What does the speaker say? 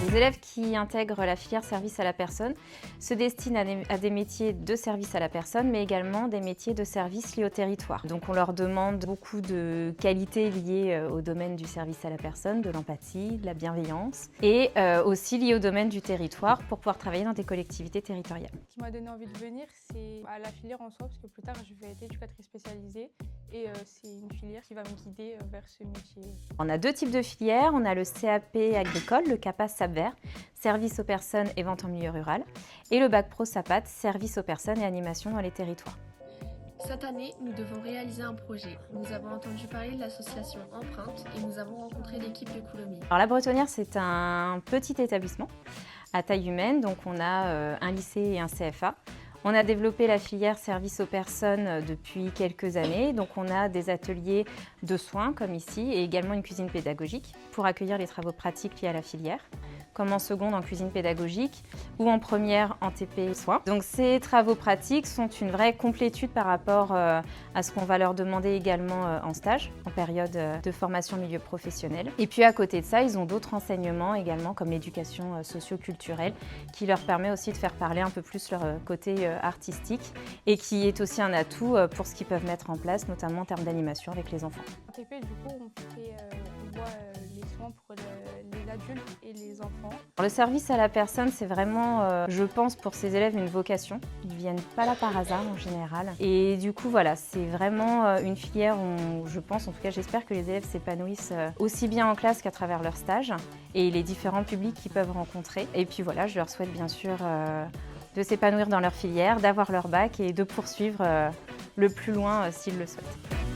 Les élèves qui intègrent la filière service à la personne se destinent à des métiers de service à la personne, mais également des métiers de service liés au territoire. Donc on leur demande beaucoup de qualités liées au domaine du service à la personne, de l'empathie, de la bienveillance, et aussi liées au domaine du territoire pour pouvoir travailler dans des collectivités territoriales. Ce qui m'a donné envie de venir, c'est la filière en soi, parce que plus tard je vais être éducatrice spécialisée et c'est une filière qui va me guider vers ce métier. On a deux types de filières, on a le CAP agricole, le CAPA SAPVER, service aux personnes et vente en milieu rural, et le Bac Pro SAPAT, service aux personnes et animation dans les territoires. Cette année, nous devons réaliser un projet. Nous avons entendu parler de l'association Empreinte et nous avons rencontré l'équipe de Coulommiers. Alors la Bretonnière, c'est un petit établissement à taille humaine, donc on a un lycée et un CFA. On a développé la filière service aux personnes depuis quelques années, donc on a des ateliers de soins comme ici et également une cuisine pédagogique pour accueillir les travaux pratiques liés à la filière, comme en seconde en cuisine pédagogique ou en première en TP soins. Donc ces travaux pratiques sont une vraie complétude par rapport à ce qu'on va leur demander également en stage, en période de formation milieu professionnel. Et puis à côté de ça, ils ont d'autres enseignements également comme l'éducation socio-culturelle qui leur permet aussi de faire parler un peu plus leur côté artistique et qui est aussi un atout pour ce qu'ils peuvent mettre en place, notamment en termes d'animation avec les enfants. En TP, du coup, on voit les soins pour les adultes et les enfants. Le service à la personne, c'est vraiment, je pense, pour ces élèves une vocation. Ils ne viennent pas là par hasard en général. Et du coup, voilà, c'est vraiment une filière où je pense, en tout cas j'espère que les élèves s'épanouissent aussi bien en classe qu'à travers leurs stages et les différents publics qu'ils peuvent rencontrer. Et puis voilà, je leur souhaite bien sûr de s'épanouir dans leur filière, d'avoir leur bac et de poursuivre le plus loin s'ils le souhaitent.